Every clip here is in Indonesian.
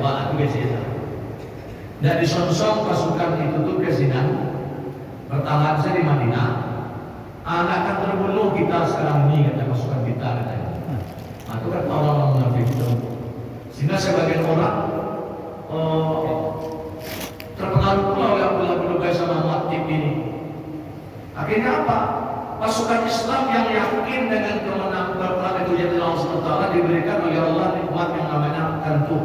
coba itu ke Zina. Dan disonsong pasukan itu tuh ke Zina. Pertahanan saya di Madinah. Anak akan terbunuh kita sekarang ini kata pasukan kita katanya. Nah, itu kan orang-orang munafik itu. Sehingga sebagian orang terpengaruh pula oleh Abdullah bin Ubay sama Mu'attib ini. Akhirnya apa? Pasukan Islam yang yakin dengan kemenangan perang itu jadi Allah SWT diberikan oleh Allah nikmat yang namanya kantu.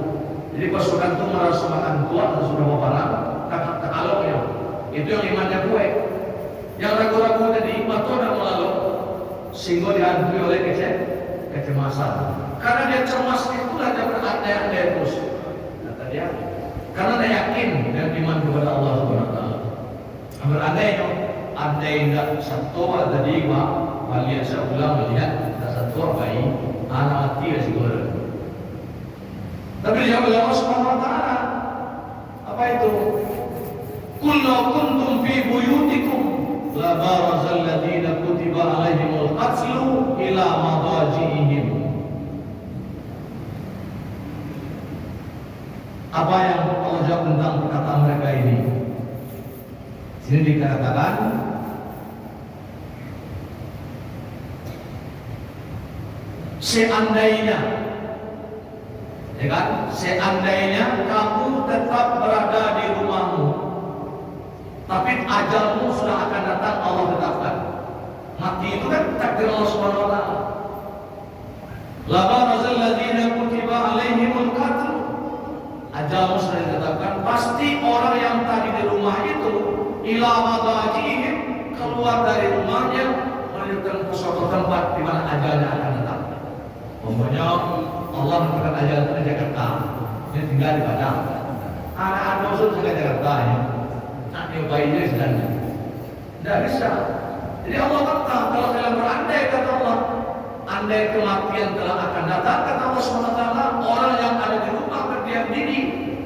Jadi pasukan itu merasa makan kuat dan sudah mau barang, tak aloknya. Itu yang imannya gue. Yang ragu-ragu tadi batu dan melalui sehingga dihantui oleh kecemasan. Karena dia cemas itulah dia berandai-andai terus. Kata dia, karena dia yakin dan iman kepada Allah SWT. Berandai andai tidak satu ada dua, balian saya ulang melihat tidak satu bayi anak mati kasih gula. Tapi dia oleh Allah Subhanahu Wa Taala apa itu? Kullu kuntum fi buyutikum la barazal ladina kutiba alaihimul qatlu ila madajihim. Apa yang Allah jawab tentang perkataan mereka ini? Sini dikatakan seandainya, ya kan? Seandainya kamu tetap berada di rumahmu, tapi ajalmu sudah akan datang, Allah tetapkan. Mati itu kan takdir Allah Subhanahu Wa Taala. La barazal ladzina kutiba alaihimul qatl. Ajalmu sudah ditetapkan, pasti orang yang tadi di rumah itu ila madajihim, keluar dari rumahnya menuju ke suatu tempat di mana ajalnya akan datang. Pokoknya Allah menentukan ajal itu di Jakarta, dia tinggal di Padang. Anak-anak usul juga Jakarta ya. Nak nyobainnya sedang. Tidak bisa. Jadi Allah kata kalau kalian berandai kata Allah, andai kematian telah akan datang kata Allah SWT, orang yang ada di rumah berdiam diri,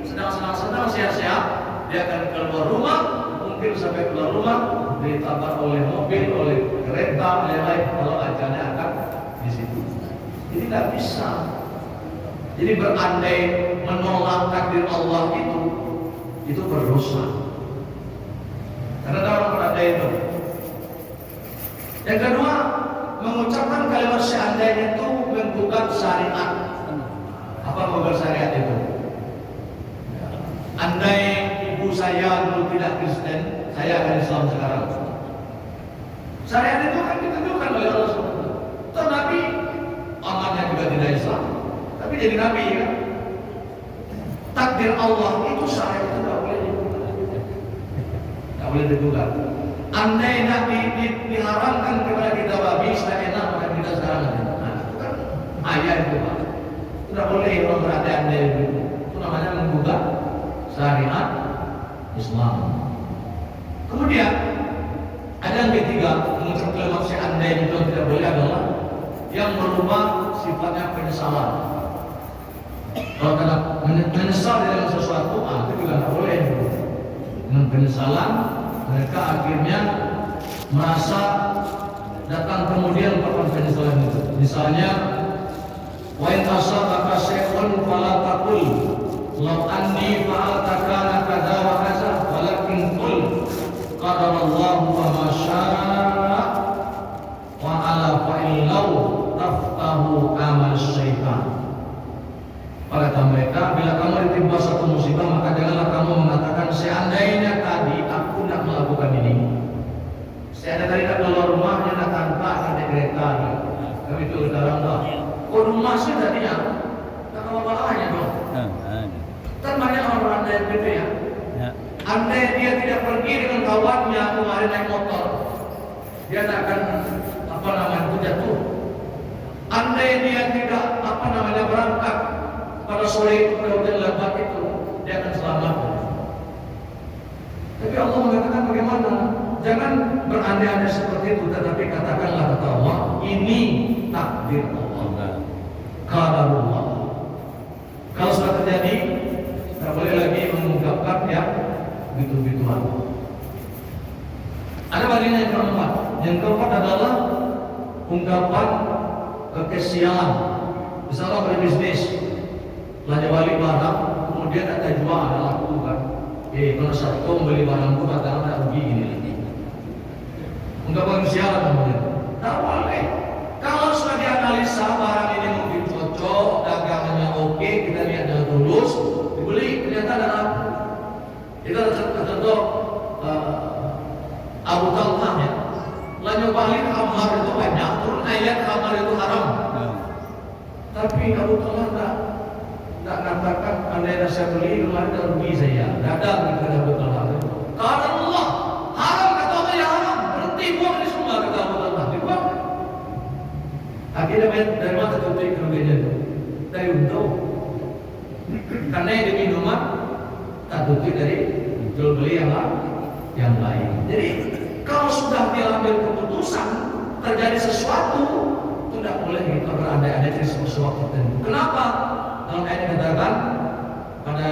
sedang senang-senang sehat-sehat, dia akan keluar rumah. Mungkin sampai keluar rumah ditabrak oleh mobil, oleh kereta, oleh lain. Kalau ajalnya akan di situ. Jadi tidak bisa. Jadi berandai menolak takdir Allah itu berdosa. Karena ada orang berandai itu. Yang kedua, mengucapkan kalimat seandainya itu menggugat syariat. Apa menggugat syariat itu? Andai ibu saya dulu tidak Kristen, saya akan Islam sekarang. Syariat itu kan ditentukan oleh Allah SWT. Toh Nabi amannya juga tidak Islam, tapi jadi Nabi kan. Takdir Allah itu syariat itu tidak boleh digugat. Tidak boleh digugat. Andai Nabi diharamkan kepada kita babi, saya enak makan kita sekarang. Nah, itu kan ayat itu Pak. Tidak boleh orang berandai-andai itu. Itu namanya menggugat syariat Islam. Kemudian ada yang ketiga, mengucap kalimat seandainya itu tidak boleh adalah yang berubah sifatnya penyesalan. Kalau kena menyesal dalam sesuatu, itu juga tidak boleh. Dengan penyesalan mereka akhirnya merasa datang kemudian perkara penyesalan itu. Misalnya, wa in asabaka syai'un fala taqul law anni fa'alta kana kadza wa kadza walakin qul qadarallahu wa ma syaa wa ala fa'illau taftahu amal syaitan. Kata mereka, bila kamu ditimpa satu musibah, maka janganlah kamu mengatakan seandainya tadi aku tidak melakukan ini. Seandainya tadi tak keluar rumahnya, nak tanpa ada kereta. Kami itu sekarang tak. Oh rumah sih tadinya, tak apa-apanya dong. Kan banyak orang andai gitu ya. Andai dia tidak pergi dengan kawannya kemarin naik motor, dia tak akan jatuh. Andai dia tidak berangkat pada sore itu pada hujan lebat itu, dia akan selamat. Tapi Allah mengatakan bagaimana? Jangan berandai-andai seperti itu, tetapi katakanlah kata Allah, ini takdir Allah. Qadarullah. Kalau sudah terjadi, tidak boleh lagi mengungkapkan yang begitu-begituan. Ada bagian yang keempat. Yang keempat adalah ungkapan kekesialan. Misalnya berbisnis, belanja balik barang, kemudian dia tak jual ada laku kan. Kalau satu beli barangku katakan tak rugi ini lagi. Untuk manusia namanya. Tak boleh. Kalau sudah dianalisa barang ini mungkin cocok, dagangannya oke, kita lihat dengan tulus, dibeli ternyata ada laku. Kita contoh Abu Talha ya. Lalu balik khamar itu banyak, turun ayat khamar itu haram. Tapi Abu Talha tak katakan andai saya beli kemarin tak rugi saya. Dadah gitu Abu Talha. Kata Allah haram, kata Allah ya haram. Berhenti buang ini semua kata Abu Talha. Dibuang. Akhirnya dari mana tutup kerugiannya itu? Dari untung. Karena yang minuman tak tutup dari jual beli yang lain. Jadi kalau sudah diambil keputusan terjadi sesuatu itu tidak boleh kita berandai-andai dari sesuatu tertentu. Kenapa? Dalam ayat dikatakan pada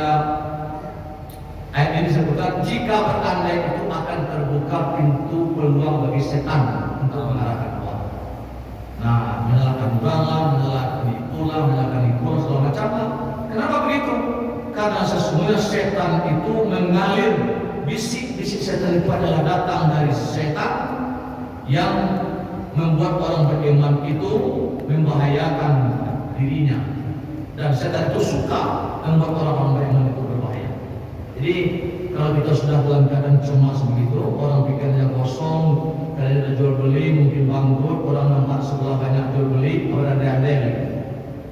ayat ini disebutkan jika berandai itu akan terbuka pintu peluang bagi setan untuk mengarahkan orang. Nah, menyalahkan bangan, menyalahkan itulah, menyalahkan itu segala macam. Kenapa begitu? Karena sesungguhnya setan itu mengalir. Bisik-bisik setan itu adalah datang dari setan yang membuat orang beriman itu membahayakan dirinya, dan setan itu suka membuat orang-orang beriman itu berbahaya. Jadi kalau kita sudah dalam keadaan cemas begitu, orang pikirnya kosong, kalian ada jual beli mungkin bangkrut, orang nampak sebelah banyak jual beli, orang ada lagi.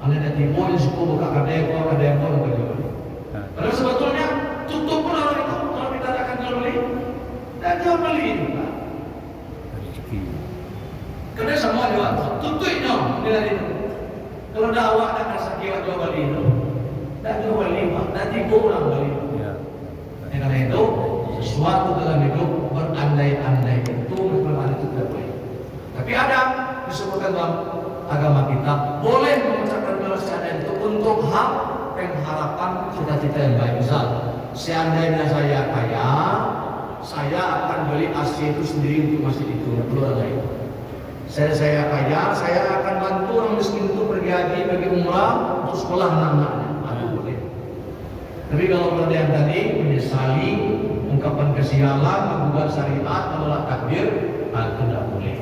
Anda tipu di suku buka kadang jual beli. Padahal sebetulnya tutup pun orang itu. Dan jual beli juga. Karena semua jual, tutupnya dari itu. Kalau dakwah dan rasa kiwat jual beli itu, dan jual beli pak, dan tipu orang beli. Karena itu sesuatu dalam hidup berandai-andai itu memang itu tidak boleh. Tapi ada disebutkan dalam agama kita boleh mengucapkan perasaan itu untuk hak pengharapan cita-cita yang baik. Misal, seandainya saya kaya, saya akan beli AC itu sendiri untuk masjid itu, perlu ada itu. Saya kaya, saya akan bantu orang miskin itu pergi haji, pergi umrah untuk sekolah anak-anaknya. Itu boleh. Tapi kalau pada yang tadi menyesali, ungkapan kesialan, menggugat syariat, menolak takdir, itu tidak boleh.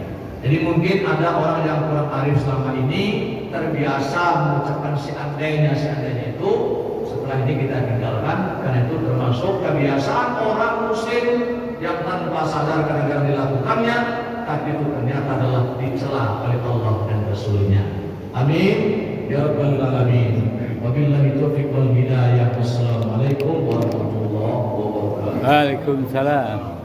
Jadi mungkin ada orang yang kurang arif selama ini terbiasa mengucapkan seandainya itu. Setelah ini kita tinggalkan, karena itu termasuk kebiasaan orang muslim yang tanpa sadar kadang-kadang dilakukannya, tapi itu ternyata adalah dicela oleh Allah dan Rasulnya. Amin ya rabbal alamin. Wabillahi taufiq wal hidayah. Wassalamualaikum warahmatullahi wabarakatuh. Waalaikumsalam.